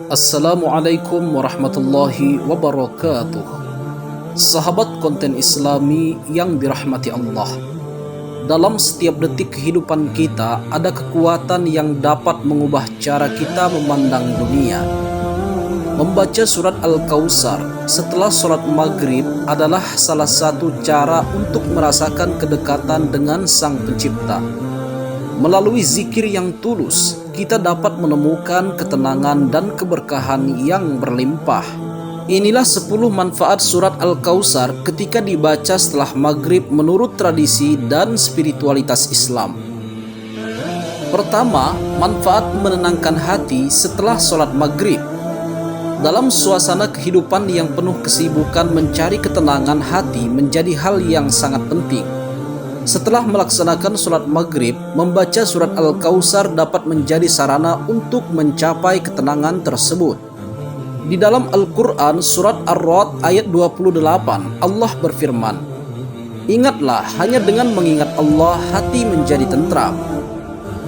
Assalamualaikum warahmatullahi wabarakatuh. Sahabat konten Islami yang dirahmati Allah, dalam setiap detik kehidupan kita ada kekuatan yang dapat mengubah cara kita memandang dunia. Membaca surat Al-Kautsar setelah sholat maghrib adalah salah satu cara untuk merasakan kedekatan dengan Sang Pencipta. Melalui zikir yang tulus, kita dapat menemukan ketenangan dan keberkahan yang berlimpah. Inilah 10 manfaat surat Al-Kautsar ketika dibaca setelah maghrib menurut tradisi dan spiritualitas Islam. Pertama, manfaat menenangkan hati setelah sholat maghrib. Dalam suasana kehidupan yang penuh kesibukan, mencari ketenangan hati menjadi hal yang sangat penting. Setelah melaksanakan sholat maghrib, membaca surat Al-Kautsar dapat menjadi sarana untuk mencapai ketenangan tersebut. Di dalam Al-Quran, surat Ar-Ra'd ayat 28, Allah berfirman, "Ingatlah, hanya dengan mengingat Allah, hati menjadi tentram."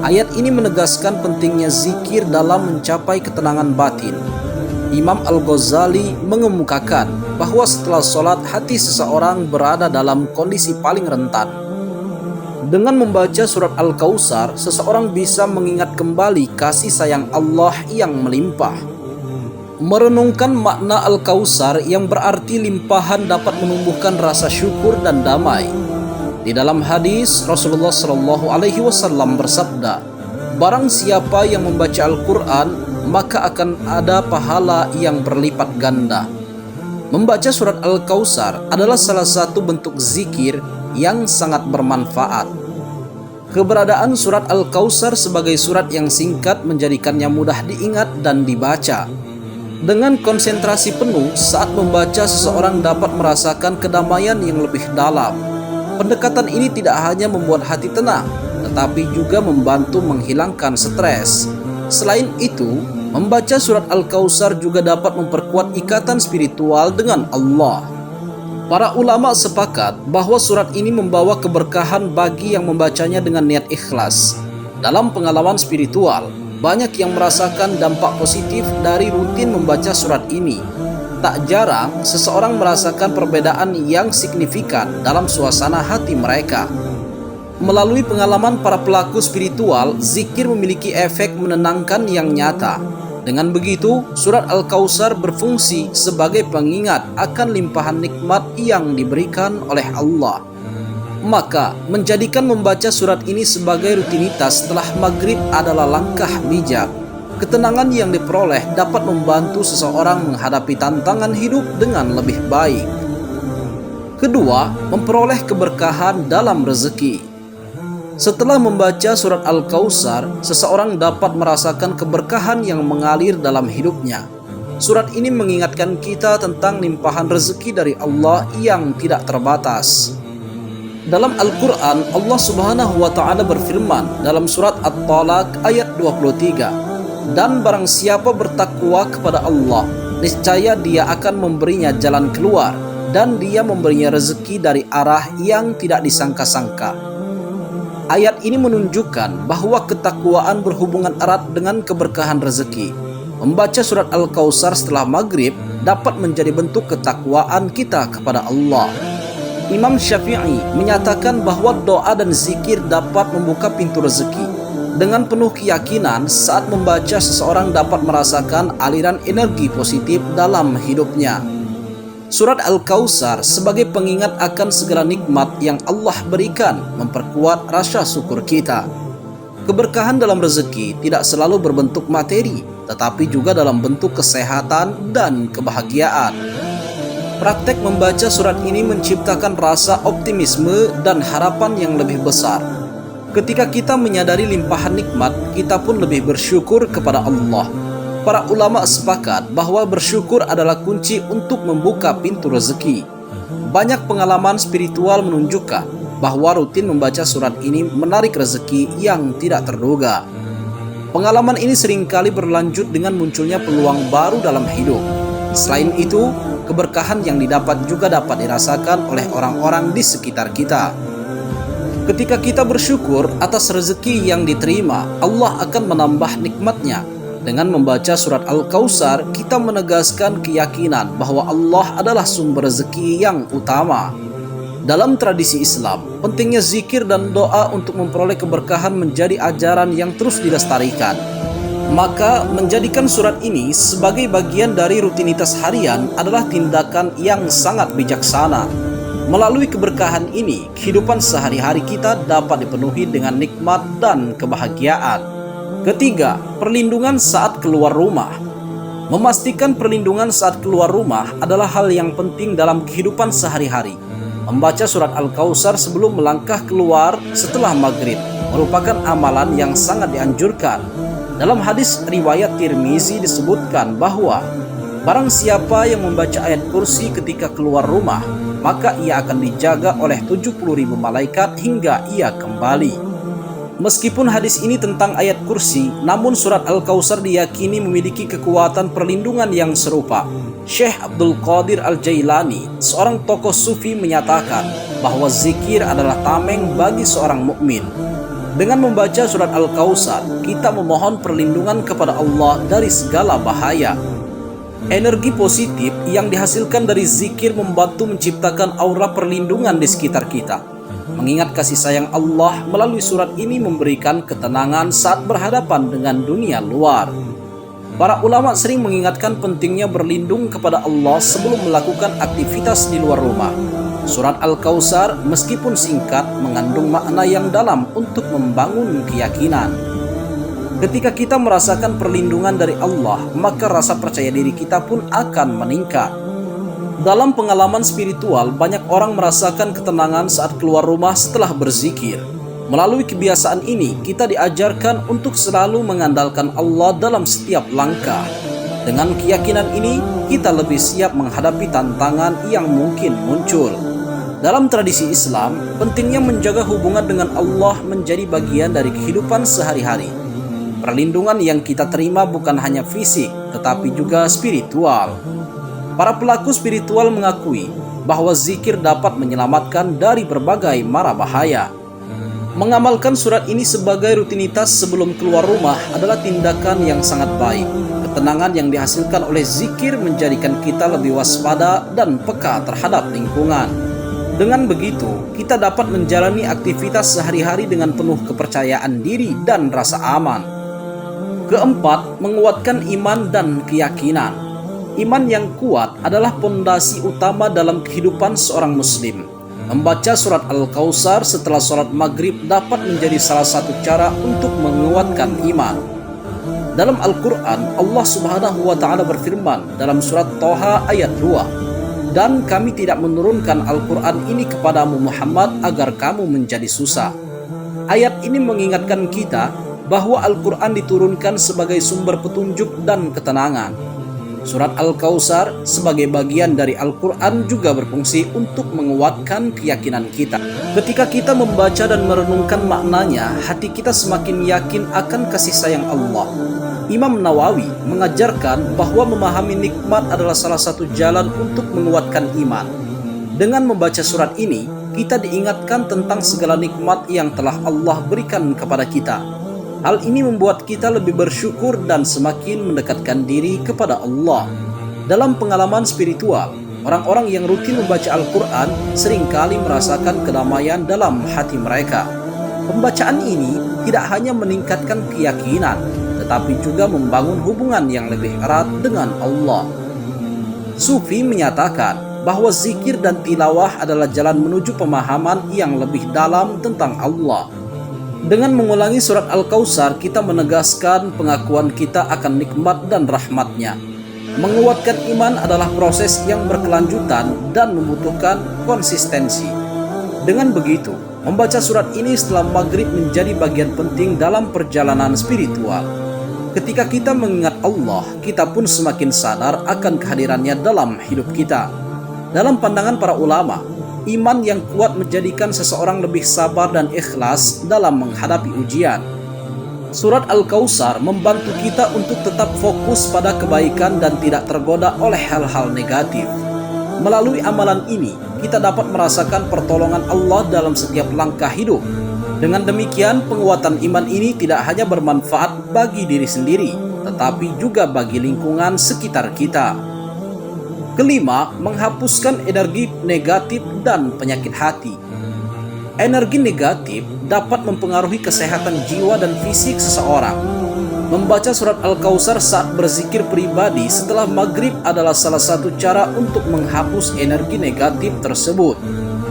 Ayat ini menegaskan pentingnya zikir dalam mencapai ketenangan batin. Imam Al-Ghazali mengemukakan bahwa setelah sholat, hati seseorang berada dalam kondisi paling rentan. Dengan membaca surat Al-Kautsar, seseorang bisa mengingat kembali kasih sayang Allah yang melimpah. Merenungkan makna Al-Kautsar yang berarti limpahan dapat menumbuhkan rasa syukur dan damai. Di dalam hadis, Rasulullah SAW bersabda, "Barang siapa yang membaca Al-Quran, maka akan ada pahala yang berlipat ganda." Membaca surat Al-Kautsar adalah salah satu bentuk zikir yang sangat bermanfaat. Keberadaan surat Al-Kautsar sebagai surat yang singkat menjadikannya mudah diingat dan dibaca. Dengan konsentrasi penuh saat membaca, seseorang dapat merasakan kedamaian yang lebih dalam. Pendekatan ini tidak hanya membuat hati tenang, tetapi juga membantu menghilangkan stres. Selain itu, membaca surat Al-Kautsar juga dapat memperkuat ikatan spiritual dengan Allah. Para ulama sepakat bahwa surat ini membawa keberkahan bagi yang membacanya dengan niat ikhlas. Dalam pengalaman spiritual, banyak yang merasakan dampak positif dari rutin membaca surat ini. Tak jarang, seseorang merasakan perbedaan yang signifikan dalam suasana hati mereka. Melalui pengalaman para pelaku spiritual, zikir memiliki efek menenangkan yang nyata. Dengan begitu, surat Al-Kautsar berfungsi sebagai pengingat akan limpahan nikmat yang diberikan oleh Allah. Maka, menjadikan membaca surat ini sebagai rutinitas setelah maghrib adalah langkah bijak. Ketenangan yang diperoleh dapat membantu seseorang menghadapi tantangan hidup dengan lebih baik. Kedua, memperoleh keberkahan dalam rezeki. Setelah membaca surat Al-Kautsar, seseorang dapat merasakan keberkahan yang mengalir dalam hidupnya. Surat ini mengingatkan kita tentang limpahan rezeki dari Allah yang tidak terbatas. Dalam Al-Quran, Allah Subhanahu wa Ta'ala berfirman dalam surat At-Talaq ayat 23, "Dan barang siapa bertakwa kepada Allah, niscaya Dia akan memberinya jalan keluar, dan Dia memberinya rezeki dari arah yang tidak disangka-sangka." Ayat ini menunjukkan bahwa ketakwaan berhubungan erat dengan keberkahan rezeki. Membaca surat Al-Kautsar setelah maghrib dapat menjadi bentuk ketakwaan kita kepada Allah. Imam Syafi'i menyatakan bahwa doa dan zikir dapat membuka pintu rezeki. Dengan penuh keyakinan, saat membaca seseorang dapat merasakan aliran energi positif dalam hidupnya. Surat Al-Kautsar sebagai pengingat akan segala nikmat yang Allah berikan memperkuat rasa syukur kita. Keberkahan dalam rezeki tidak selalu berbentuk materi, tetapi juga dalam bentuk kesehatan dan kebahagiaan. Praktek membaca surat ini menciptakan rasa optimisme dan harapan yang lebih besar. Ketika kita menyadari limpahan nikmat, kita pun lebih bersyukur kepada Allah. Para ulama sepakat bahwa bersyukur adalah kunci untuk membuka pintu rezeki. Banyak pengalaman spiritual menunjukkan bahwa rutin membaca surat ini menarik rezeki yang tidak terduga. Pengalaman ini seringkali berlanjut dengan munculnya peluang baru dalam hidup. Selain itu, keberkahan yang didapat juga dapat dirasakan oleh orang-orang di sekitar kita. Ketika kita bersyukur atas rezeki yang diterima, Allah akan menambah nikmat-Nya. Dengan membaca surat Al-Kautsar, kita menegaskan keyakinan bahwa Allah adalah sumber rezeki yang utama. Dalam tradisi Islam, pentingnya zikir dan doa untuk memperoleh keberkahan menjadi ajaran yang terus dilestarikan. Maka, menjadikan surat ini sebagai bagian dari rutinitas harian adalah tindakan yang sangat bijaksana. Melalui keberkahan ini, kehidupan sehari-hari kita dapat dipenuhi dengan nikmat dan kebahagiaan. Ketiga, perlindungan saat keluar rumah. Memastikan perlindungan saat keluar rumah adalah hal yang penting dalam kehidupan sehari-hari. Membaca surat Al-Kautsar sebelum melangkah keluar setelah maghrib merupakan amalan yang sangat dianjurkan. Dalam hadis riwayat Tirmizi disebutkan bahwa barang siapa yang membaca ayat kursi ketika keluar rumah, maka ia akan dijaga oleh 70.000 malaikat hingga ia kembali. Meskipun hadis ini tentang ayat kursi, namun surat Al-Kautsar diyakini memiliki kekuatan perlindungan yang serupa. Syekh Abdul Qadir Al-Jailani, seorang tokoh sufi, menyatakan bahwa zikir adalah tameng bagi seorang mukmin. Dengan membaca surat Al-Kautsar, kita memohon perlindungan kepada Allah dari segala bahaya. Energi positif yang dihasilkan dari zikir membantu menciptakan aura perlindungan di sekitar kita. Mengingat kasih sayang Allah melalui surat ini memberikan ketenangan saat berhadapan dengan dunia luar. Para ulama sering mengingatkan pentingnya berlindung kepada Allah sebelum melakukan aktivitas di luar rumah. Surat Al-Kautsar meskipun singkat mengandung makna yang dalam untuk membangun keyakinan. Ketika kita merasakan perlindungan dari Allah, maka rasa percaya diri kita pun akan meningkat. Dalam pengalaman spiritual, banyak orang merasakan ketenangan saat keluar rumah setelah berzikir. Melalui kebiasaan ini, kita diajarkan untuk selalu mengandalkan Allah dalam setiap langkah. Dengan keyakinan ini, kita lebih siap menghadapi tantangan yang mungkin muncul. Dalam tradisi Islam, pentingnya menjaga hubungan dengan Allah menjadi bagian dari kehidupan sehari-hari. Perlindungan yang kita terima bukan hanya fisik, tetapi juga spiritual. Para pelaku spiritual mengakui bahwa zikir dapat menyelamatkan dari berbagai mara bahaya. Mengamalkan surat ini sebagai rutinitas sebelum keluar rumah adalah tindakan yang sangat baik. Ketenangan yang dihasilkan oleh zikir menjadikan kita lebih waspada dan peka terhadap lingkungan. Dengan begitu, kita dapat menjalani aktivitas sehari-hari dengan penuh kepercayaan diri dan rasa aman. Keempat, menguatkan iman dan keyakinan. Iman yang kuat adalah pondasi utama dalam kehidupan seorang muslim. Membaca surat Al-Kautsar setelah sholat maghrib dapat menjadi salah satu cara untuk menguatkan iman. Dalam Al-Quran, Allah Subhanahu wa Ta'ala berfirman dalam surat Thaha ayat 2, "Dan kami tidak menurunkan Al-Quran ini kepadamu Muhammad agar kamu menjadi susah." Ayat ini mengingatkan kita bahwa Al-Quran diturunkan sebagai sumber petunjuk dan ketenangan. Surat Al-Kautsar sebagai bagian dari Al-Quran juga berfungsi untuk menguatkan keyakinan kita. Ketika kita membaca dan merenungkan maknanya, hati kita semakin yakin akan kasih sayang Allah. Imam Nawawi mengajarkan bahwa memahami nikmat adalah salah satu jalan untuk menguatkan iman. Dengan membaca surat ini, kita diingatkan tentang segala nikmat yang telah Allah berikan kepada kita. Hal ini membuat kita lebih bersyukur dan semakin mendekatkan diri kepada Allah. Dalam pengalaman spiritual, orang-orang yang rutin membaca Al-Quran seringkali merasakan kedamaian dalam hati mereka. Pembacaan ini tidak hanya meningkatkan keyakinan, tetapi juga membangun hubungan yang lebih erat dengan Allah. Sufi menyatakan bahwa zikir dan tilawah adalah jalan menuju pemahaman yang lebih dalam tentang Allah. Dengan mengulangi surat Al-Kautsar, kita menegaskan pengakuan kita akan nikmat dan rahmat-Nya. Menguatkan iman adalah proses yang berkelanjutan dan membutuhkan konsistensi. Dengan begitu, membaca surat ini setelah maghrib menjadi bagian penting dalam perjalanan spiritual. Ketika kita mengingat Allah, kita pun semakin sadar akan kehadirannya dalam hidup kita. Dalam pandangan para ulama, iman yang kuat menjadikan seseorang lebih sabar dan ikhlas dalam menghadapi ujian. Surat Al-Kautsar membantu kita untuk tetap fokus pada kebaikan dan tidak tergoda oleh hal-hal negatif. Melalui amalan ini, kita dapat merasakan pertolongan Allah dalam setiap langkah hidup. Dengan demikian, penguatan iman ini tidak hanya bermanfaat bagi diri sendiri, tetapi juga bagi lingkungan sekitar kita. Kelima, menghapuskan energi negatif dan penyakit hati. Energi negatif dapat mempengaruhi kesehatan jiwa dan fisik seseorang. Membaca surat Al-Kautsar saat berzikir pribadi setelah maghrib adalah salah satu cara untuk menghapus energi negatif tersebut.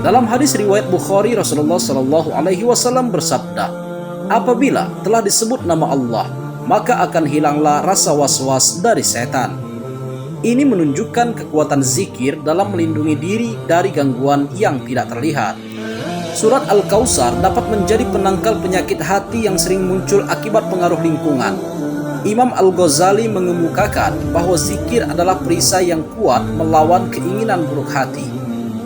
Dalam hadis riwayat Bukhari, Rasulullah SAW bersabda, apabila telah disebut nama Allah, maka akan hilanglah rasa was-was dari setan. Ini menunjukkan kekuatan zikir dalam melindungi diri dari gangguan yang tidak terlihat. Surat Al-Kautsar dapat menjadi penangkal penyakit hati yang sering muncul akibat pengaruh lingkungan. Imam Al-Ghazali mengemukakan bahwa zikir adalah perisai yang kuat melawan keinginan buruk hati.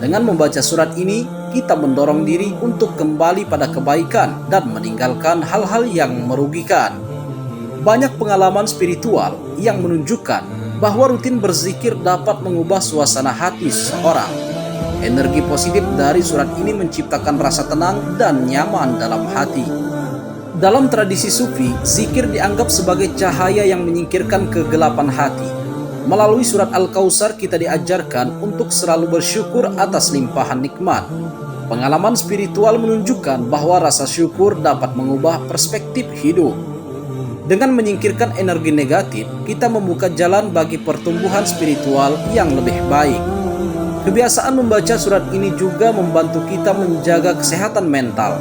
Dengan membaca surat ini, kita mendorong diri untuk kembali pada kebaikan dan meninggalkan hal-hal yang merugikan. Banyak pengalaman spiritual yang menunjukkan bahwa rutin berzikir dapat mengubah suasana hati seseorang. Energi positif dari surat ini menciptakan rasa tenang dan nyaman dalam hati. Dalam tradisi sufi, zikir dianggap sebagai cahaya yang menyingkirkan kegelapan hati. Melalui surat Al-Kautsar kita diajarkan untuk selalu bersyukur atas limpahan nikmat. Pengalaman spiritual menunjukkan bahwa rasa syukur dapat mengubah perspektif hidup. Dengan menyingkirkan energi negatif, kita membuka jalan bagi pertumbuhan spiritual yang lebih baik. Kebiasaan membaca surat ini juga membantu kita menjaga kesehatan mental.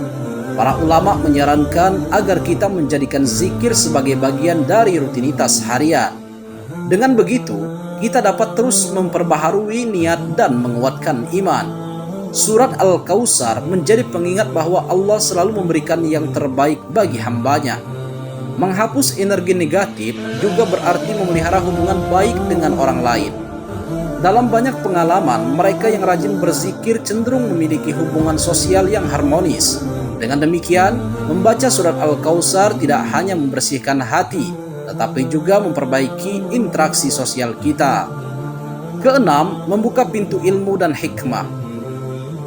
Para ulama menyarankan agar kita menjadikan zikir sebagai bagian dari rutinitas harian. Dengan begitu, kita dapat terus memperbaharui niat dan menguatkan iman. Surat Al-Kautsar menjadi pengingat bahwa Allah selalu memberikan yang terbaik bagi hambanya. Menghapus energi negatif juga berarti memelihara hubungan baik dengan orang lain. Dalam banyak pengalaman, mereka yang rajin berzikir cenderung memiliki hubungan sosial yang harmonis. Dengan demikian, membaca surat Al-Kautsar tidak hanya membersihkan hati, tetapi juga memperbaiki interaksi sosial kita. Keenam, membuka pintu ilmu dan hikmah.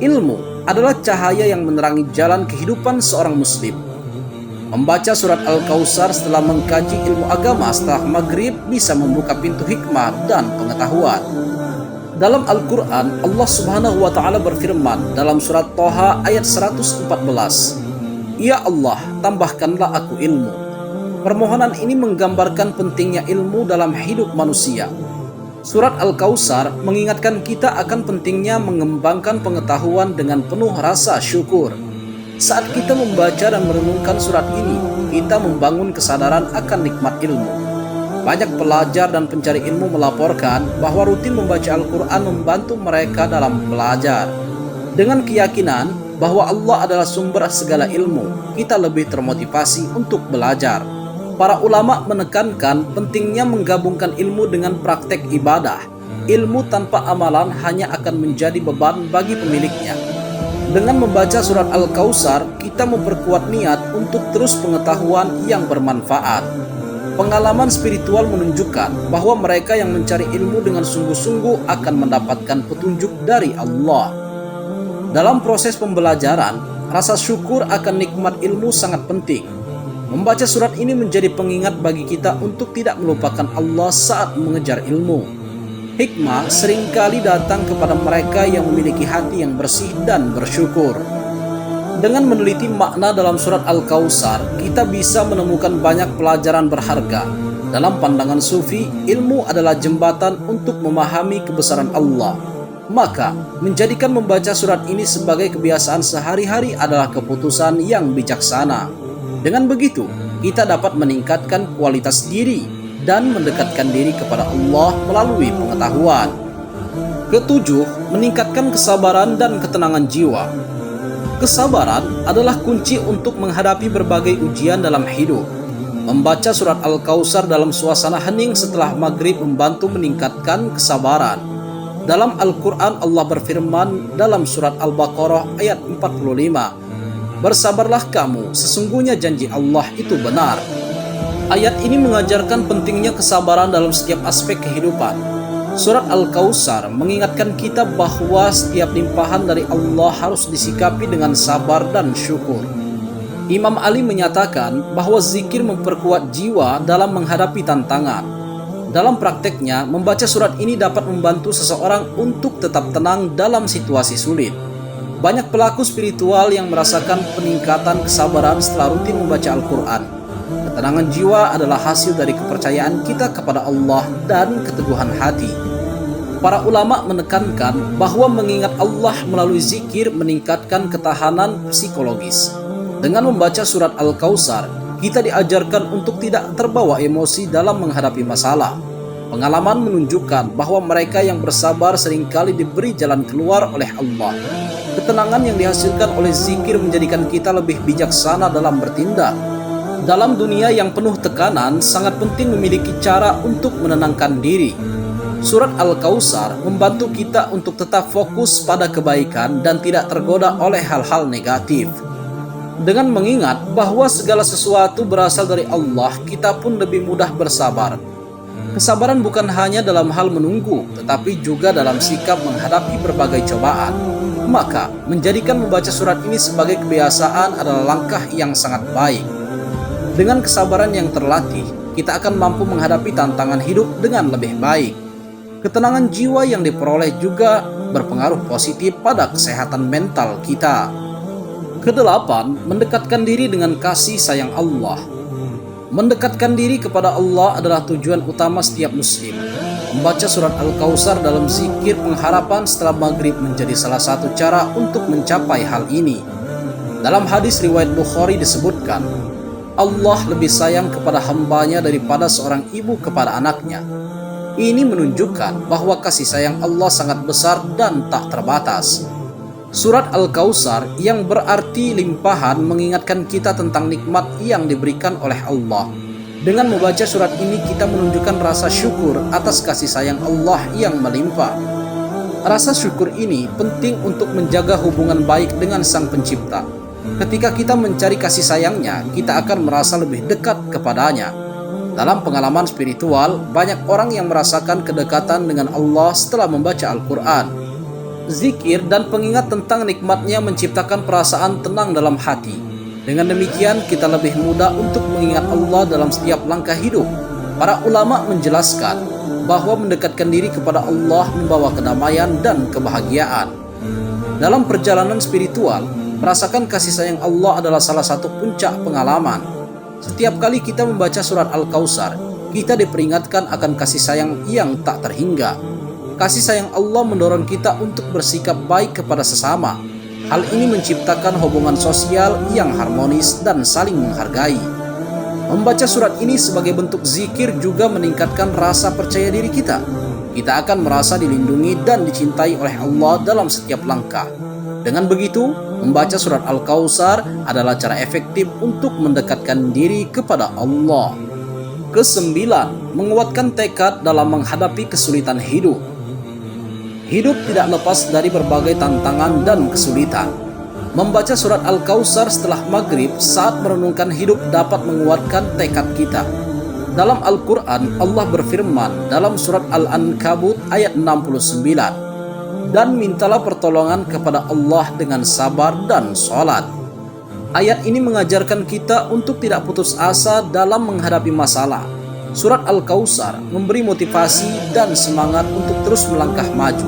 Ilmu adalah cahaya yang menerangi jalan kehidupan seorang muslim. Membaca surat Al-Kautsar setelah mengkaji ilmu agama setelah maghrib bisa membuka pintu hikmah dan pengetahuan. Dalam Al-Quran, Allah Subhanahu wa Ta'ala berfirman dalam surat Thaha ayat 114, "Ya Allah, tambahkanlah aku ilmu." Permohonan ini menggambarkan pentingnya ilmu dalam hidup manusia. Surat Al-Kautsar mengingatkan kita akan pentingnya mengembangkan pengetahuan dengan penuh rasa syukur. Saat kita membaca dan merenungkan surat ini, kita membangun kesadaran akan nikmat ilmu. Banyak pelajar dan pencari ilmu melaporkan bahwa rutin membaca Al-Quran membantu mereka dalam belajar. Dengan keyakinan bahwa Allah adalah sumber segala ilmu, kita lebih termotivasi untuk belajar. Para ulama menekankan pentingnya menggabungkan ilmu dengan praktek ibadah. Ilmu tanpa amalan hanya akan menjadi beban bagi pemiliknya. Dengan membaca surat Al-Kautsar, kita memperkuat niat untuk terus pengetahuan yang bermanfaat. Pengalaman spiritual menunjukkan bahwa mereka yang mencari ilmu dengan sungguh-sungguh akan mendapatkan petunjuk dari Allah. Dalam proses pembelajaran, rasa syukur akan nikmat ilmu sangat penting. Membaca surat ini menjadi pengingat bagi kita untuk tidak melupakan Allah saat mengejar ilmu. Hikmah seringkali datang kepada mereka yang memiliki hati yang bersih dan bersyukur. Dengan meneliti makna dalam surat Al-Kautsar, kita bisa menemukan banyak pelajaran berharga. Dalam pandangan sufi, ilmu adalah jembatan untuk memahami kebesaran Allah. Maka, menjadikan membaca surat ini sebagai kebiasaan sehari-hari adalah keputusan yang bijaksana. Dengan begitu, kita dapat meningkatkan kualitas diri dan mendekatkan diri kepada Allah melalui pengetahuan. Ketujuh, meningkatkan kesabaran dan ketenangan jiwa. Kesabaran adalah kunci untuk menghadapi berbagai ujian dalam hidup. Membaca surat Al-Kautsar dalam suasana hening setelah maghrib membantu meningkatkan kesabaran. Dalam Al-Quran Allah berfirman dalam surat Al-Baqarah ayat 45, "Bersabarlah kamu, sesungguhnya janji Allah itu benar." Ayat ini mengajarkan pentingnya kesabaran dalam setiap aspek kehidupan. Surat Al-Kautsar mengingatkan kita bahwa setiap limpahan dari Allah harus disikapi dengan sabar dan syukur. Imam Ali menyatakan bahwa zikir memperkuat jiwa dalam menghadapi tantangan. Dalam prakteknya, membaca surat ini dapat membantu seseorang untuk tetap tenang dalam situasi sulit. Banyak pelaku spiritual yang merasakan peningkatan kesabaran setelah rutin membaca Al-Quran. Ketenangan jiwa adalah hasil dari kepercayaan kita kepada Allah dan keteguhan hati. Para ulama menekankan bahwa mengingat Allah melalui zikir meningkatkan ketahanan psikologis. Dengan membaca surat Al-Kautsar, kita diajarkan untuk tidak terbawa emosi dalam menghadapi masalah. Pengalaman menunjukkan bahwa mereka yang bersabar seringkali diberi jalan keluar oleh Allah. Ketenangan yang dihasilkan oleh zikir menjadikan kita lebih bijaksana dalam bertindak. Dalam dunia yang penuh tekanan, sangat penting memiliki cara untuk menenangkan diri. Surat Al-Kautsar membantu kita untuk tetap fokus pada kebaikan dan tidak tergoda oleh hal-hal negatif. Dengan mengingat bahwa segala sesuatu berasal dari Allah, kita pun lebih mudah bersabar. Kesabaran bukan hanya dalam hal menunggu, tetapi juga dalam sikap menghadapi berbagai cobaan. Maka, menjadikan membaca surat ini sebagai kebiasaan adalah langkah yang sangat baik. Dengan kesabaran yang terlatih, kita akan mampu menghadapi tantangan hidup dengan lebih baik. Ketenangan jiwa yang diperoleh juga berpengaruh positif pada kesehatan mental kita. Kedelapan, mendekatkan diri dengan kasih sayang Allah. Mendekatkan diri kepada Allah adalah tujuan utama setiap muslim. Membaca surat Al-Kautsar dalam zikir pengharapan setelah maghrib menjadi salah satu cara untuk mencapai hal ini. Dalam hadis riwayat Bukhari disebutkan, Allah lebih sayang kepada hambanya daripada seorang ibu kepada anaknya. Ini menunjukkan bahwa kasih sayang Allah sangat besar dan tak terbatas. Surat Al-Kautsar yang berarti limpahan mengingatkan kita tentang nikmat yang diberikan oleh Allah. Dengan membaca surat ini kita menunjukkan rasa syukur atas kasih sayang Allah yang melimpah. Rasa syukur ini penting untuk menjaga hubungan baik dengan Sang Pencipta. Ketika kita mencari kasih sayangnya, kita akan merasa lebih dekat kepadanya. Dalam pengalaman spiritual, banyak orang yang merasakan kedekatan dengan Allah setelah membaca Al-Quran. Zikir dan pengingat tentang nikmatnya menciptakan perasaan tenang dalam hati. Dengan demikian, kita lebih mudah untuk mengingat Allah dalam setiap langkah hidup. Para ulama menjelaskan bahwa mendekatkan diri kepada Allah membawa kedamaian dan kebahagiaan. Dalam perjalanan spiritual, merasakan kasih sayang Allah adalah salah satu puncak pengalaman. Setiap kali kita membaca surat Al-Kautsar, kita diperingatkan akan kasih sayang yang tak terhingga. Kasih sayang Allah mendorong kita untuk bersikap baik kepada sesama. Hal ini menciptakan hubungan sosial yang harmonis dan saling menghargai. Membaca surat ini sebagai bentuk zikir juga meningkatkan rasa percaya diri kita. Kita akan merasa dilindungi dan dicintai oleh Allah dalam setiap langkah. Dengan begitu, membaca surat Al-Kautsar adalah cara efektif untuk mendekatkan diri kepada Allah. Kesembilan, menguatkan tekad dalam menghadapi kesulitan hidup. Hidup tidak lepas dari berbagai tantangan dan kesulitan. Membaca surat Al-Kautsar setelah maghrib saat merenungkan hidup dapat menguatkan tekad kita. Dalam Al-Quran, Allah berfirman dalam surat Al-Ankabut ayat 69, "Dan mintalah pertolongan kepada Allah dengan sabar dan sholat." Ayat ini mengajarkan kita untuk tidak putus asa dalam menghadapi masalah. Surat Al-Kautsar memberi motivasi dan semangat untuk terus melangkah maju.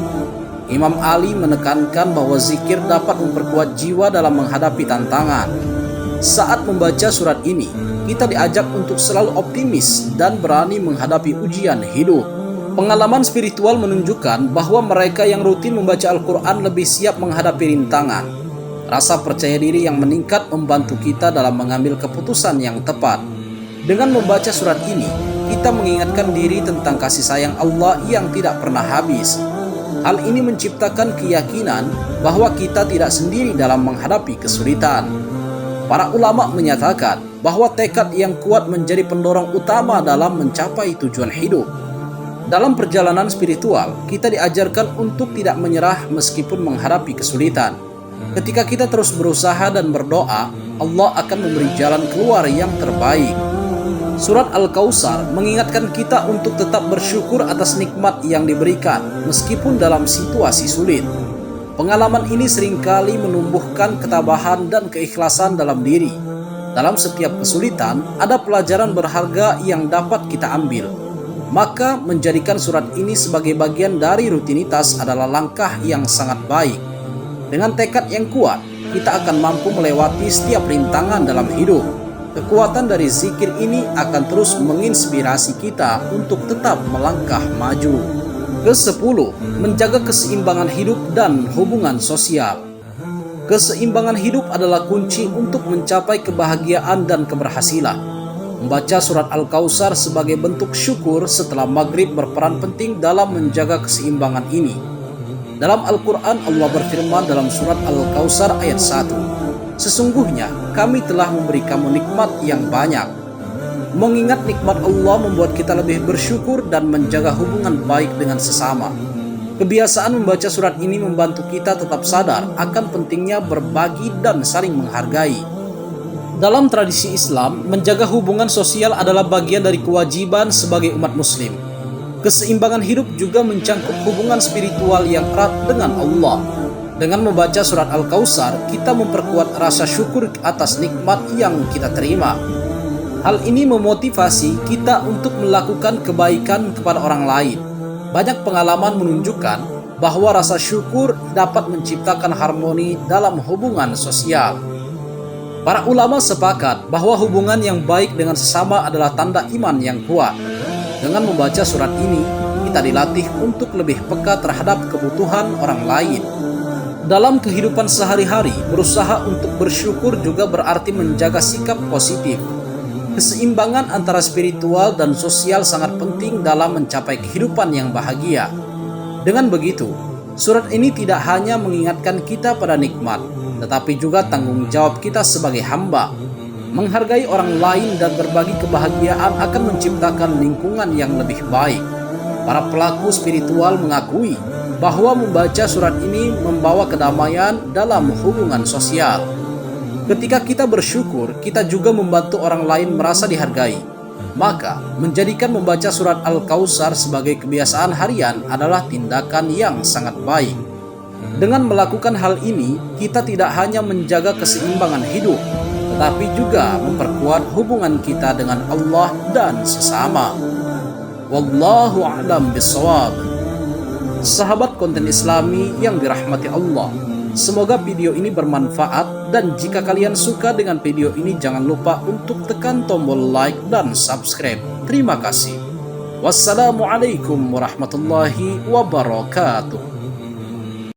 Imam Ali menekankan bahwa zikir dapat memperkuat jiwa dalam menghadapi tantangan. Saat membaca surat ini, kita diajak untuk selalu optimis dan berani menghadapi ujian hidup. Pengalaman spiritual menunjukkan bahwa mereka yang rutin membaca Al-Quran lebih siap menghadapi rintangan. Rasa percaya diri yang meningkat membantu kita dalam mengambil keputusan yang tepat. Dengan membaca surat ini, kita mengingatkan diri tentang kasih sayang Allah yang tidak pernah habis. Hal ini menciptakan keyakinan bahwa kita tidak sendiri dalam menghadapi kesulitan. Para ulama menyatakan bahwa tekad yang kuat menjadi pendorong utama dalam mencapai tujuan hidup. Dalam perjalanan spiritual, kita diajarkan untuk tidak menyerah meskipun menghadapi kesulitan. Ketika kita terus berusaha dan berdoa, Allah akan memberi jalan keluar yang terbaik. Surat Al-Kautsar mengingatkan kita untuk tetap bersyukur atas nikmat yang diberikan meskipun dalam situasi sulit. Pengalaman ini seringkali menumbuhkan ketabahan dan keikhlasan dalam diri. Dalam setiap kesulitan, ada pelajaran berharga yang dapat kita ambil. Maka menjadikan surat ini sebagai bagian dari rutinitas adalah langkah yang sangat baik. Dengan tekad yang kuat, kita akan mampu melewati setiap rintangan dalam hidup. Kekuatan dari zikir ini akan terus menginspirasi kita untuk tetap melangkah maju. Ke-10, menjaga keseimbangan hidup dan hubungan sosial. Keseimbangan hidup adalah kunci untuk mencapai kebahagiaan dan keberhasilan. Membaca surat Al-Kautsar sebagai bentuk syukur setelah maghrib berperan penting dalam menjaga keseimbangan ini. Dalam Al-Quran, Allah berfirman dalam surat Al-Kautsar ayat 1, "Sesungguhnya kami telah memberi kamu nikmat yang banyak." Mengingat nikmat Allah membuat kita lebih bersyukur dan menjaga hubungan baik dengan sesama. Kebiasaan membaca surat ini membantu kita tetap sadar akan pentingnya berbagi dan saling menghargai. Dalam tradisi Islam, menjaga hubungan sosial adalah bagian dari kewajiban sebagai umat muslim. Keseimbangan hidup juga mencangkup hubungan spiritual yang erat dengan Allah. Dengan membaca surat Al-Kautsar, kita memperkuat rasa syukur atas nikmat yang kita terima. Hal ini memotivasi kita untuk melakukan kebaikan kepada orang lain. Banyak pengalaman menunjukkan bahwa rasa syukur dapat menciptakan harmoni dalam hubungan sosial. Para ulama sepakat bahwa hubungan yang baik dengan sesama adalah tanda iman yang kuat. Dengan membaca surat ini, kita dilatih untuk lebih peka terhadap kebutuhan orang lain. Dalam kehidupan sehari-hari, berusaha untuk bersyukur juga berarti menjaga sikap positif. Keseimbangan antara spiritual dan sosial sangat penting dalam mencapai kehidupan yang bahagia. Dengan begitu, surat ini tidak hanya mengingatkan kita pada nikmat, tetapi juga tanggung jawab kita sebagai hamba. Menghargai orang lain dan berbagi kebahagiaan akan menciptakan lingkungan yang lebih baik. Para pelaku spiritual mengakui bahwa membaca surat ini membawa kedamaian dalam hubungan sosial. Ketika kita bersyukur, kita juga membantu orang lain merasa dihargai. Maka, menjadikan membaca surat Al-Kautsar sebagai kebiasaan harian adalah tindakan yang sangat baik. Dengan melakukan hal ini, kita tidak hanya menjaga keseimbangan hidup, tetapi juga memperkuat hubungan kita dengan Allah dan sesama. Wallahu a'lam bishawab. Sahabat konten Islami yang dirahmati Allah, semoga video ini bermanfaat, dan jika kalian suka dengan video ini jangan lupa untuk tekan tombol like dan subscribe. Terima kasih. Wassalamualaikum warahmatullahi wabarakatuh.